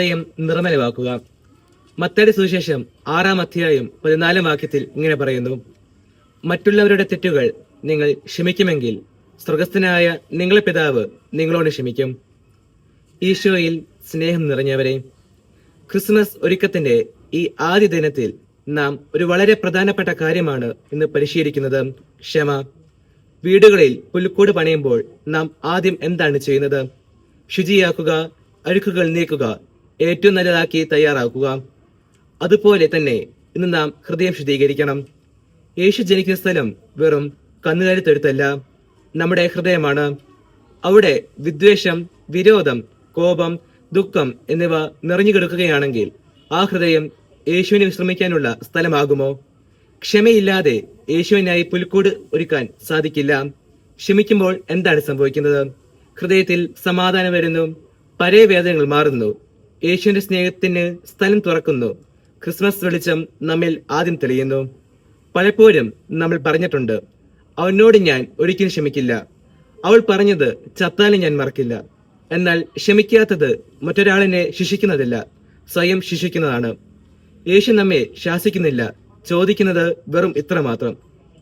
ഹൃദയം നിർമ്മലമാക്കുക. മത്തായിയുടെ സുവിശേഷം 6-14 ഇങ്ങനെ പറയുന്നു: മറ്റുള്ളവരുടെ തെറ്റുകൾ നിങ്ങൾ ക്ഷമിക്കുമെങ്കിൽ സ്വർഗസ്ഥനായ നിങ്ങളുടെ പിതാവ് നിങ്ങളോട് ക്ഷമിക്കും. ഈശോയിൽ സ്നേഹം നിറഞ്ഞവരെ, ക്രിസ്മസ് ഒരുക്കത്തിന്റെ ഈ ആദ്യ ദിനത്തിൽ നാം ഒരു വളരെ പ്രധാനപ്പെട്ട കാര്യമാണ് ഇന്ന് പരിശീലിക്കുന്നത്: ക്ഷമ. വീടുകളിൽ പുൽക്കൂട് പണിയുമ്പോൾ നാം ആദ്യം എന്താണ് ചെയ്യുന്നത്? ശുചിയാക്കുക, അഴുക്കുകൾ നീക്കുക, ഏറ്റവും നല്ലതാക്കി തയ്യാറാക്കുക. അതുപോലെ തന്നെ ഇന്ന് നാം ഹൃദയം ശുദ്ധീകരിക്കണം. യേശു ജനിക്കുന്ന സ്ഥലം വെറും കന്നുകാലിത്തൊഴുത്തല്ല, നമ്മുടെ ഹൃദയമാണ്. അവിടെ വിദ്വേഷം, വിരോധം, കോപം, ദുഃഖം എന്നിവ നിറഞ്ഞു കിടക്കുകയാണെങ്കിൽ ആ ഹൃദയം യേശുവിനെ വിശ്രമിക്കാനുള്ള സ്ഥലമാകുമോ? ക്ഷമയില്ലാതെ യേശുവിനായി പുൽക്കൂട് ഒരുക്കാൻ സാധിക്കില്ല. ക്ഷമിക്കുമ്പോൾ എന്താണ് സംഭവിക്കുന്നത്? ഹൃദയത്തിൽ സമാധാനം വരുന്നു, പഴയ വേദനകൾ മാറുന്നു, യേശുവിന്റെ സ്നേഹത്തിന് സ്ഥലം തുറക്കുന്നു. ക്രിസ്മസ് വെളിച്ചം നമ്മിൽ ആദ്യം തെളിയുന്നു. പലപ്പോഴും നമ്മൾ പറഞ്ഞിട്ടുണ്ട്, അവനോട് ഞാൻ ഒരിക്കലും ക്ഷമിക്കില്ല, അവൾ പറഞ്ഞത് ചത്താലും ഞാൻ മറക്കില്ല. എന്നാൽ ക്ഷമിക്കാത്തത് മറ്റൊരാളിനെ ശിക്ഷിക്കുന്നതല്ല, സ്വയം ശിക്ഷിക്കുന്നതാണ്. യേശു നമ്മെ ശാസിക്കുന്നില്ല, ചോദിക്കുന്നത് വെറും ഇത്ര മാത്രം: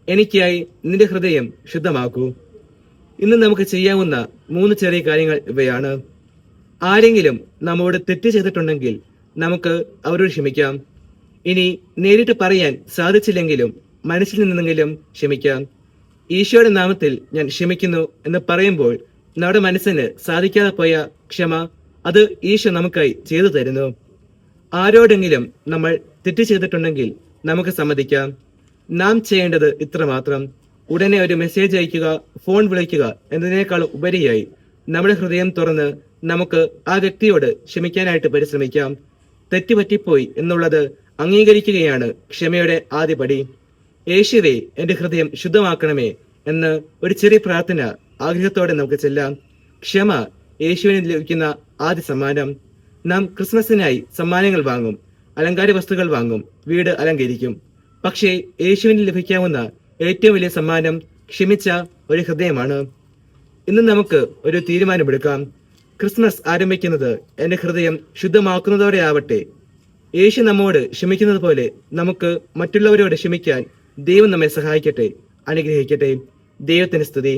എനിക്കായി നിന്റെ ഹൃദയം ശുദ്ധമാക്കൂ. ഇന്ന് നമുക്ക് ചെയ്യാവുന്ന 3 ചെറിയ കാര്യങ്ങൾ ഇവയാണ്. ആരെങ്കിലും നമ്മോട് തെറ്റ് ചെയ്തിട്ടുണ്ടെങ്കിൽ നമുക്ക് അവരോട് ക്ഷമിക്കാം. ഇനി നേരിട്ട് പറയാൻ സാധിച്ചില്ലെങ്കിലും മനസ്സിൽ നിന്നെങ്കിലും ക്ഷമിക്കാം. ഈശോയുടെ നാമത്തിൽ ഞാൻ ക്ഷമിക്കുന്നു എന്ന് പറയുമ്പോൾ നമ്മുടെ മനസ്സിന് സാധിക്കാതെ പോയ ക്ഷമ അത് ഈശോ നമുക്കായി ചെയ്തു തരുന്നു. ആരോടെങ്കിലും നമ്മൾ തെറ്റ് ചെയ്തിട്ടുണ്ടെങ്കിൽ നമുക്ക് സമ്മതിക്കാം. നാം ചെയ്യേണ്ടത് ഇത്ര മാത്രം: ഉടനെ ഒരു മെസ്സേജ് അയക്കുക, ഫോൺ വിളിക്കുക എന്നതിനേക്കാൾ ഉപരിയായി നമ്മുടെ ഹൃദയം തുറന്ന് നമുക്ക് ആ വ്യക്തിയോട് ക്ഷമിക്കാനായിട്ട് പരിശ്രമിക്കാം. തെറ്റുപറ്റിപ്പോയി എന്നുള്ളത് അംഗീകരിക്കുകയാണ് ക്ഷമയുടെ ആദ്യപടി. യേശുവേ, എന്റെ ഹൃദയം ശുദ്ധമാക്കണമേ എന്ന് ഒരു ചെറിയ പ്രാർത്ഥന ആഗ്രഹത്തോടെ നമുക്ക് ചെല്ലാം. ക്ഷമ യേശുവിന് ലഭിക്കുന്ന ആദ്യ സമ്മാനം. നാം ക്രിസ്മസിനായി സമ്മാനങ്ങൾ വാങ്ങും, അലങ്കാര വസ്തുക്കൾ വാങ്ങും, വീട് അലങ്കരിക്കും. പക്ഷേ യേശുവിന് ലഭിക്കാവുന്ന ഏറ്റവും വലിയ സമ്മാനം ക്ഷമിച്ച ഒരു ഹൃദയമാണ്. ഇന്ന് നമുക്ക് ഒരു തീരുമാനമെടുക്കാം: ക്രിസ്മസ് ആരംഭിക്കുന്നത് എന്റെ ഹൃദയം ശുദ്ധമാക്കുന്നതോടെ ആവട്ടെ. യേശു നമ്മോട് ക്ഷമിക്കുന്നത് പോലെ നമുക്ക് മറ്റുള്ളവരോട് ക്ഷമിക്കാൻ ദൈവം നമ്മെ സഹായിക്കട്ടെ, അനുഗ്രഹിക്കട്ടെ. ദൈവത്തിന് സ്തുതി.